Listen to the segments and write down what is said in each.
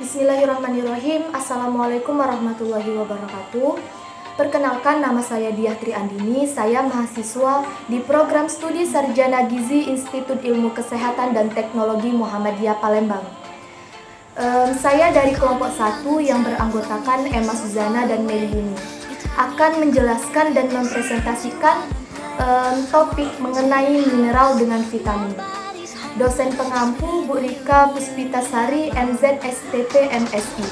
Bismillahirrahmanirrahim. Assalamualaikum warahmatullahi wabarakatuh. Perkenalkan, nama saya Diah Tri Andini. Saya mahasiswa di program studi Sarjana Gizi Institut Ilmu Kesehatan dan Teknologi Muhammadiyah Palembang. Saya dari kelompok 1 yang beranggotakan Emma Suzana dan Meli Yuni akan menjelaskan dan mempresentasikan topik mengenai mineral dengan vitamin. Dosen pengampu Bu Rika Puspitasari, MZ STP MSI.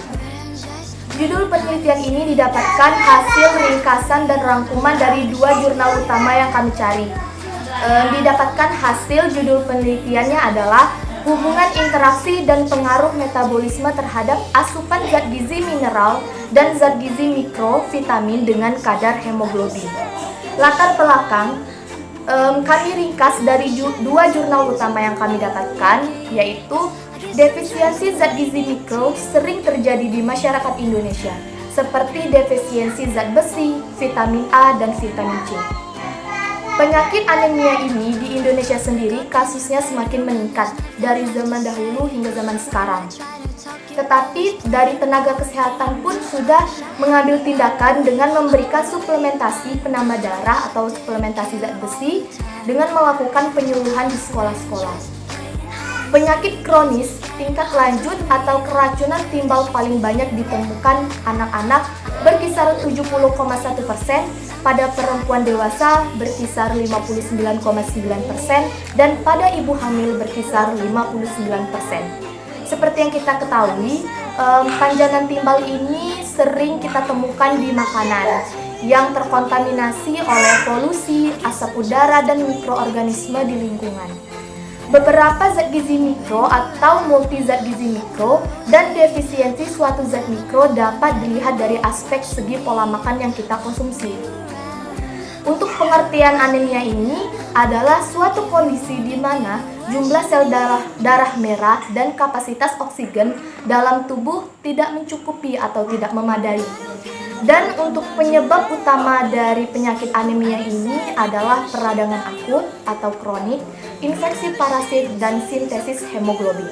Judul penelitian ini didapatkan hasil ringkasan dan rangkuman dari 2 jurnal utama yang kami cari. Didapatkan hasil judul penelitiannya adalah hubungan interaksi dan pengaruh metabolisme terhadap asupan zat gizi mineral dan zat gizi mikro vitamin dengan kadar hemoglobin. Latar belakang, kami ringkas dari 2 jurnal utama yang kami dapatkan, yaitu defisiensi zat gizi mikro sering terjadi di masyarakat Indonesia, seperti defisiensi zat besi, vitamin A, dan vitamin C. Penyakit anemia ini di Indonesia sendiri kasusnya semakin meningkat dari zaman dahulu hingga zaman sekarang. Tetapi dari tenaga kesehatan pun sudah mengambil tindakan dengan memberikan suplementasi penambah darah atau suplementasi zat besi dengan melakukan penyuluhan di sekolah-sekolah. Penyakit kronis tingkat lanjut atau keracunan timbal paling banyak ditemukan anak-anak berkisar 70,1%, pada perempuan dewasa berkisar 59,9%, dan pada ibu hamil berkisar 59%. Seperti yang kita ketahui, panjangan timbal ini sering kita temukan di makanan yang terkontaminasi oleh polusi, asap udara, dan mikroorganisme di lingkungan. Beberapa zat gizi mikro atau multi zat gizi mikro dan defisiensi suatu zat mikro dapat dilihat dari aspek segi pola makan yang kita konsumsi. Untuk pengertian anemia ini adalah suatu kondisi di mana jumlah sel darah merah dan kapasitas oksigen dalam tubuh tidak mencukupi atau tidak memadai. Dan untuk penyebab utama dari penyakit anemia ini adalah peradangan akut atau kronik, infeksi parasit, dan sintesis hemoglobin.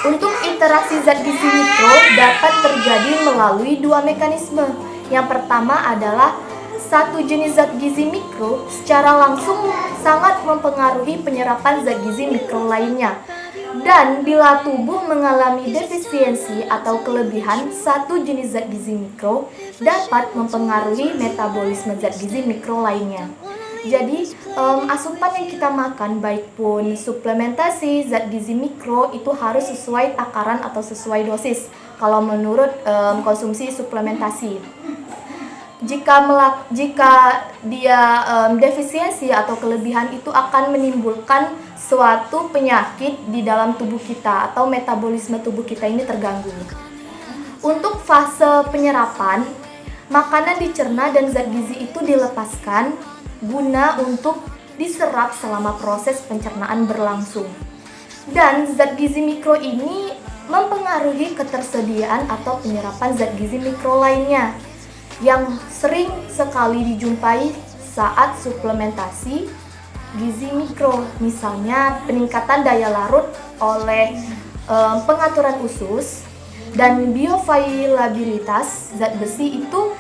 Untuk interaksi zat gizi mikro dapat terjadi melalui 2 mekanisme. Yang pertama adalah satu jenis zat gizi mikro secara langsung sangat mempengaruhi penyerapan zat gizi mikro lainnya. Dan bila tubuh mengalami defisiensi atau kelebihan satu jenis zat gizi mikro, dapat mempengaruhi metabolisme zat gizi mikro lainnya. Jadi, asupan yang kita makan, baik pun suplementasi zat gizi mikro, itu harus sesuai takaran atau sesuai dosis kalau menurut konsumsi suplementasi. Jika dia defisiensi atau kelebihan, itu akan menimbulkan suatu penyakit di dalam tubuh kita atau metabolisme tubuh kita ini terganggu. Untuk fase penyerapan, makanan dicerna dan zat gizi itu dilepaskan guna untuk diserap selama proses pencernaan berlangsung. Dan zat gizi mikro ini mempengaruhi ketersediaan atau penyerapan zat gizi mikro lainnya yang sering sekali dijumpai saat suplementasi gizi mikro, misalnya peningkatan daya larut oleh pengaturan usus, dan bioavailabilitas zat besi itu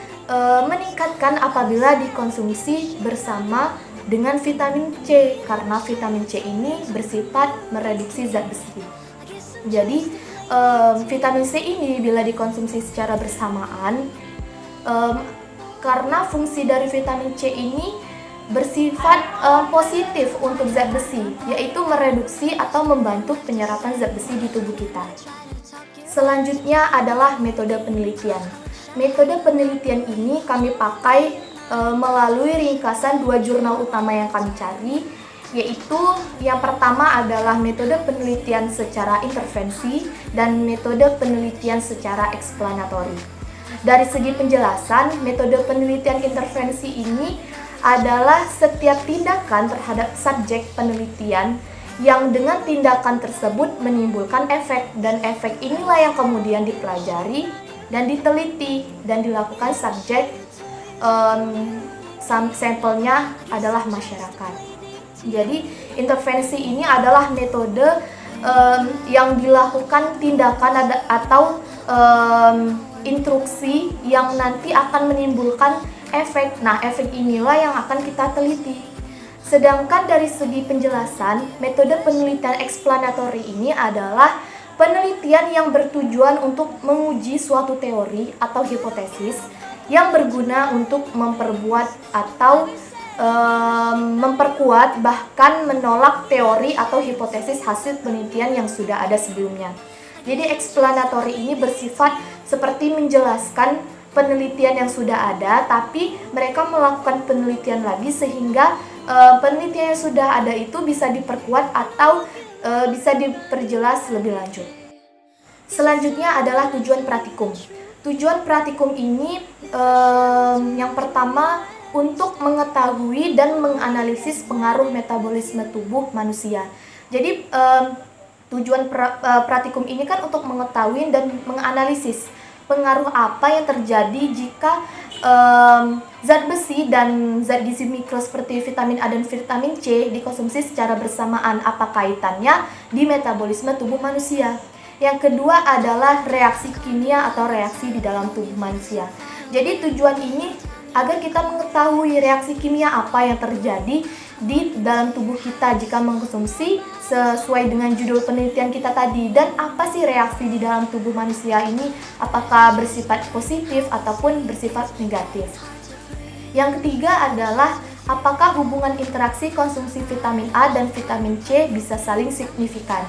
meningkatkan apabila dikonsumsi bersama dengan vitamin C, karena vitamin C ini bersifat mereduksi zat besi. Jadi vitamin C ini bila dikonsumsi secara bersamaan, karena fungsi dari vitamin C ini bersifat positif untuk zat besi, yaitu mereduksi atau membantu penyerapan zat besi di tubuh kita. Selanjutnya adalah metode penelitian. Metode penelitian ini kami pakai melalui ringkasan 2 jurnal utama yang kami cari, yaitu yang pertama adalah metode penelitian secara intervensi dan metode penelitian secara eksplanatori. Dari segi penjelasan, metode penelitian intervensi ini adalah setiap tindakan terhadap subjek penelitian yang dengan tindakan tersebut menimbulkan efek, dan efek inilah yang kemudian dipelajari dan diteliti dan dilakukan subjek. Sampelnya adalah masyarakat. Jadi intervensi ini adalah metode yang dilakukan tindakan atau instruksi yang nanti akan menimbulkan efek. Nah, efek inilah yang akan kita teliti. Sedangkan dari segi penjelasan, metode penelitian eksplanatory ini adalah penelitian yang bertujuan untuk menguji suatu teori atau hipotesis yang berguna untuk memperbuat atau memperkuat bahkan menolak teori atau hipotesis hasil penelitian yang sudah ada sebelumnya. Jadi eksplanatory ini bersifat seperti menjelaskan penelitian yang sudah ada, tapi mereka melakukan penelitian lagi sehingga penelitian yang sudah ada itu bisa diperkuat atau bisa diperjelas lebih lanjut. Selanjutnya adalah tujuan praktikum. Tujuan praktikum ini yang pertama untuk mengetahui dan menganalisis pengaruh metabolisme tubuh manusia. Jadi tujuan praktikum ini kan untuk mengetahui dan menganalisis pengaruh apa yang terjadi jika zat besi dan zat gizi mikro seperti vitamin A dan vitamin C dikonsumsi secara bersamaan. Apa kaitannya di metabolisme tubuh manusia? Yang kedua adalah reaksi kimia atau reaksi di dalam tubuh manusia. Jadi tujuan ini agar kita mengetahui reaksi kimia apa yang terjadi di dalam tubuh kita jika mengkonsumsi sesuai dengan judul penelitian kita tadi, dan apa sih reaksi di dalam tubuh manusia ini, apakah bersifat positif ataupun bersifat negatif. Yang ketiga adalah apakah hubungan interaksi konsumsi vitamin A dan vitamin C bisa saling signifikan.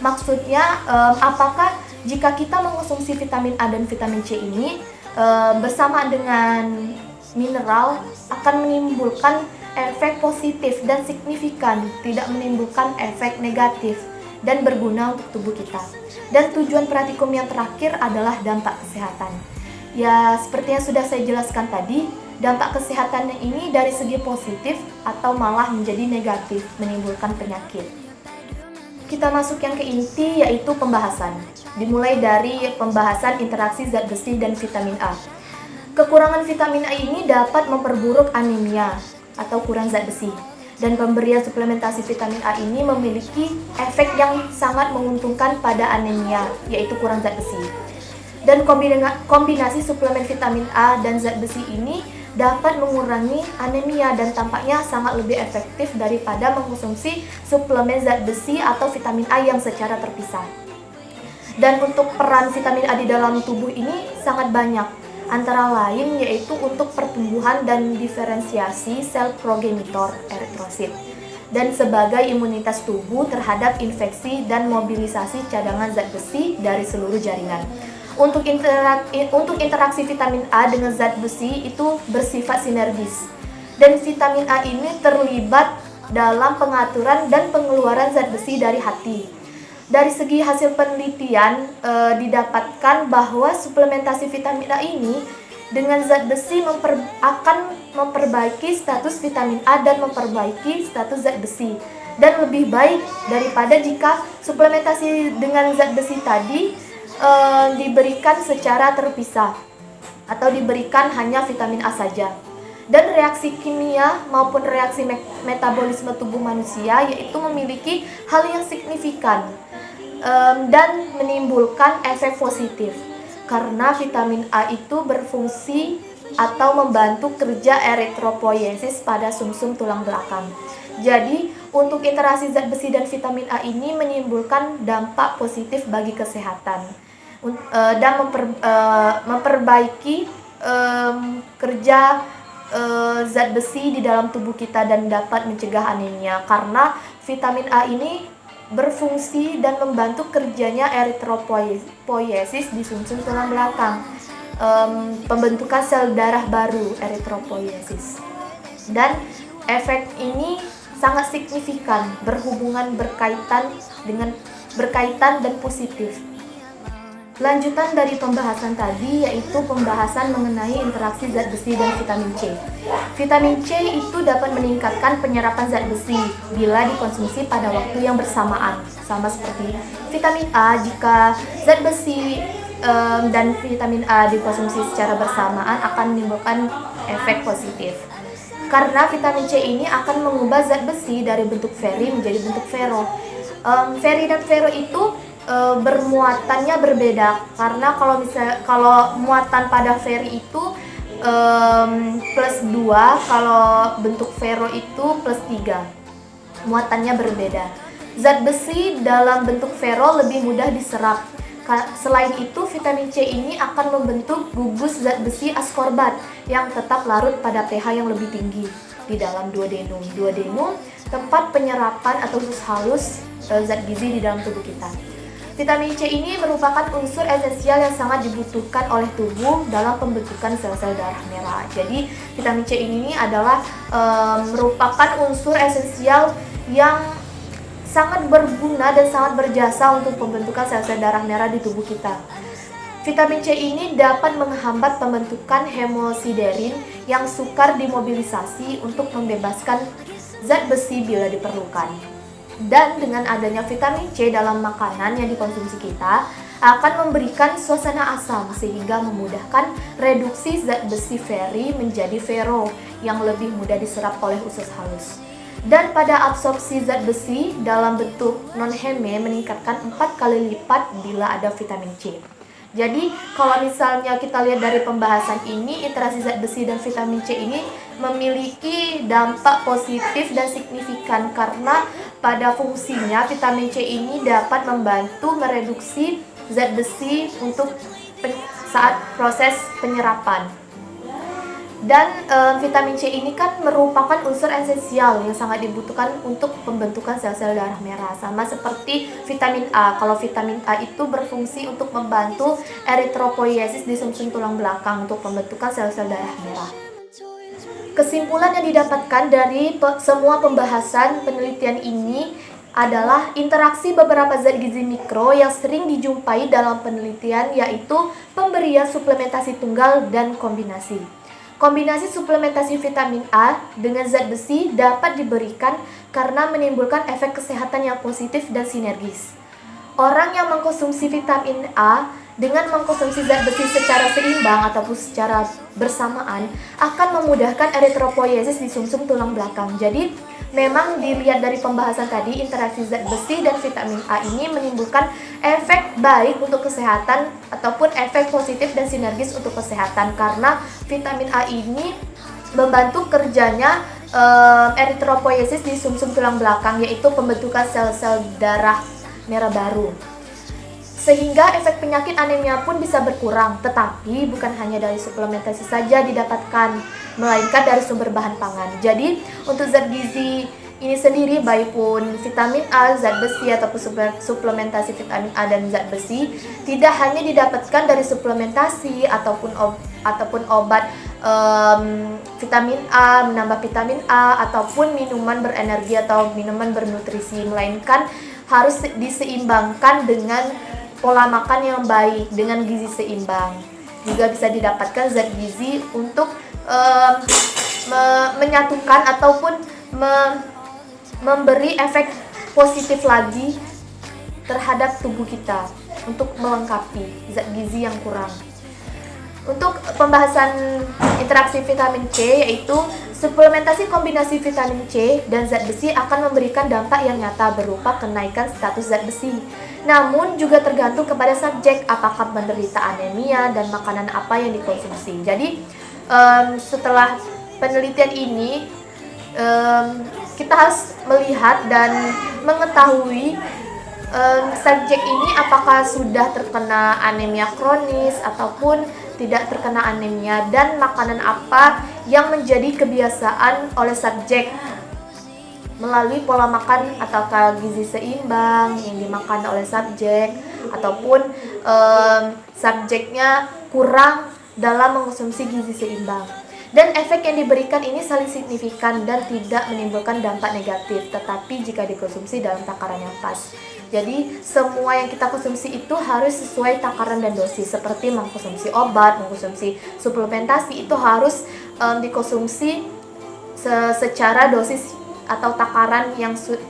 Maksudnya apakah jika kita mengkonsumsi vitamin A dan vitamin C ini bersamaan dengan mineral akan menimbulkan efek positif dan signifikan, tidak menimbulkan efek negatif dan berguna untuk tubuh kita. Dan tujuan praktikum yang terakhir adalah dampak kesehatan. Ya, seperti yang sudah saya jelaskan tadi, dampak kesehatan ini dari segi positif atau malah menjadi negatif, menimbulkan penyakit. Kita masuk yang ke inti, yaitu pembahasan. Dimulai dari pembahasan interaksi zat besi dan vitamin A. Kekurangan vitamin A ini dapat memperburuk anemia atau kurang zat besi. Dan pemberian suplementasi vitamin A ini memiliki efek yang sangat menguntungkan pada anemia, yaitu kurang zat besi. Dan kombinasi suplemen vitamin A dan zat besi ini dapat mengurangi anemia dan tampaknya sangat lebih efektif daripada mengkonsumsi suplemen zat besi atau vitamin A yang secara terpisah. Dan untuk peran vitamin A di dalam tubuh ini sangat banyak. Antara lain yaitu untuk pertumbuhan dan diferensiasi sel progenitor eritrosit dan sebagai imunitas tubuh terhadap infeksi dan mobilisasi cadangan zat besi dari seluruh jaringan. Untuk interaksi vitamin A dengan zat besi itu bersifat sinergis, dan vitamin A ini terlibat dalam pengaturan dan pengeluaran zat besi dari hati. Dari segi hasil penelitian didapatkan bahwa suplementasi vitamin A ini dengan zat besi akan memperbaiki status vitamin A dan memperbaiki status zat besi, dan lebih baik daripada jika suplementasi dengan zat besi tadi diberikan secara terpisah atau diberikan hanya vitamin A saja. Dan reaksi kimia maupun reaksi metabolisme tubuh manusia yaitu memiliki hal yang signifikan dan menimbulkan efek positif karena vitamin A itu berfungsi atau membantu kerja eritropoiesis pada sumsum tulang belakang. Jadi untuk interaksi zat besi dan vitamin A ini menimbulkan dampak positif bagi kesehatan dan memperbaiki kerja zat besi di dalam tubuh kita dan dapat mencegah anemia karena vitamin A ini berfungsi dan membantu kerjanya eritropoiesis di sumsum tulang belakang, pembentukan sel darah baru eritropoiesis. Dan efek ini sangat signifikan, berkaitan dan positif. Lanjutan dari pembahasan tadi yaitu pembahasan mengenai interaksi zat besi dan vitamin C. Vitamin C itu dapat meningkatkan penyerapan zat besi bila dikonsumsi pada waktu yang bersamaan, sama seperti vitamin A. Jika zat besi dan vitamin A dikonsumsi secara bersamaan akan menimbulkan efek positif. Karena vitamin C ini akan mengubah zat besi dari bentuk feri menjadi bentuk fero. Ferri dan Ferro itu bermuatannya berbeda, karena kalau muatan pada Ferri itu plus 2, kalau bentuk Ferro itu plus 3. Muatannya berbeda. Zat besi dalam bentuk Ferro lebih mudah diserap. Selain itu, vitamin C ini akan membentuk gugus zat besi askorbat yang tetap larut pada pH yang lebih tinggi di dalam duodenum. Duodenum tempat penyerapan atau usus halus zat gizi di dalam tubuh kita. Vitamin C ini merupakan unsur esensial yang sangat dibutuhkan oleh tubuh dalam pembentukan sel-sel darah merah. Jadi vitamin C ini adalah merupakan unsur esensial yang sangat berguna dan sangat berjasa untuk pembentukan sel-sel darah merah di tubuh kita. Vitamin C ini dapat menghambat pembentukan hemosiderin yang sukar dimobilisasi untuk membebaskan zat besi bila diperlukan. Dan dengan adanya vitamin C dalam makanan yang dikonsumsi kita akan memberikan suasana asam sehingga memudahkan reduksi zat besi Ferri menjadi Ferro yang lebih mudah diserap oleh usus halus. Dan pada absorpsi zat besi dalam bentuk non-heme meningkatkan 4 kali lipat bila ada vitamin C. Jadi kalau misalnya kita lihat dari pembahasan ini, interaksi zat besi dan vitamin C ini memiliki dampak positif dan signifikan, karena pada fungsinya vitamin C ini dapat membantu mereduksi zat besi untuk saat proses penyerapan. Dan vitamin C ini kan merupakan unsur esensial yang sangat dibutuhkan untuk pembentukan sel-sel darah merah. Sama seperti vitamin A. Kalau vitamin A itu berfungsi untuk membantu eritropoiesis di sumsum tulang belakang untuk pembentukan sel-sel darah merah. Kesimpulan yang didapatkan dari semua pembahasan penelitian ini adalah interaksi beberapa zat gizi mikro yang sering dijumpai dalam penelitian, yaitu pemberian suplementasi tunggal dan kombinasi. Kombinasi suplementasi vitamin A dengan zat besi dapat diberikan karena menimbulkan efek kesehatan yang positif dan sinergis. Orang yang mengkonsumsi vitamin A dengan mengkonsumsi zat besi secara seimbang ataupun secara bersamaan akan memudahkan eritropoiesis di sumsum tulang belakang. Jadi memang dilihat dari pembahasan tadi, interaksi zat besi dan vitamin A ini menimbulkan efek baik untuk kesehatan ataupun efek positif dan sinergis untuk kesehatan, karena vitamin A ini membantu kerjanya eritropoiesis di sumsum tulang belakang, yaitu pembentukan sel-sel darah merah baru. Sehingga efek penyakit anemia pun bisa berkurang, tetapi bukan hanya dari suplementasi saja didapatkan, melainkan dari sumber bahan pangan. Jadi untuk zat gizi ini sendiri, baik pun vitamin A, zat besi ataupun suplementasi vitamin A dan zat besi, tidak hanya didapatkan dari suplementasi ataupun obat vitamin A, menambah vitamin A, ataupun minuman berenergi atau minuman bernutrisi, melainkan harus diseimbangkan dengan pola makan yang baik dengan gizi seimbang. Juga bisa didapatkan zat gizi untuk menyatukan ataupun memberi efek positif lagi terhadap tubuh kita untuk melengkapi zat gizi yang kurang. Untuk pembahasan interaksi vitamin C, yaitu suplementasi kombinasi vitamin C dan zat besi akan memberikan dampak yang nyata berupa kenaikan status zat besi. Namun juga tergantung kepada subjek apakah menderita anemia dan makanan apa yang dikonsumsi. Jadi setelah penelitian ini kita harus melihat dan mengetahui subjek ini apakah sudah terkena anemia kronis ataupun tidak terkena anemia, dan makanan apa yang menjadi kebiasaan oleh subjek melalui pola makan atau gizi seimbang yang dimakan oleh subjek, ataupun subjeknya kurang dalam mengkonsumsi gizi seimbang. Dan efek yang diberikan ini saling signifikan dan tidak menimbulkan dampak negatif, tetapi jika dikonsumsi dalam takaran yang pas. Jadi semua yang kita konsumsi itu harus sesuai takaran dan dosis. Seperti mengkonsumsi obat, mengkonsumsi suplementasi, itu harus dikonsumsi secara dosis atau takaran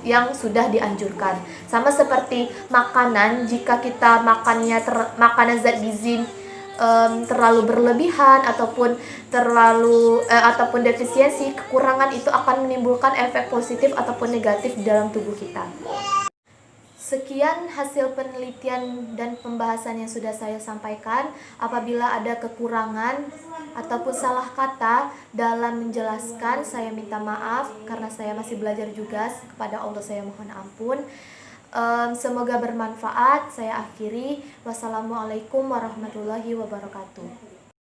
yang sudah dianjurkan. Sama seperti makanan, jika kita makanan zat gizi terlalu berlebihan ataupun defisiensi, kekurangan itu akan menimbulkan efek positif ataupun negatif di dalam tubuh kita. Sekian hasil penelitian dan pembahasan yang sudah saya sampaikan. Apabila ada kekurangan ataupun salah kata dalam menjelaskan, saya minta maaf karena saya masih belajar juga. Kepada Allah saya mohon ampun. Semoga bermanfaat. Saya akhiri. Wassalamualaikum warahmatullahi wabarakatuh.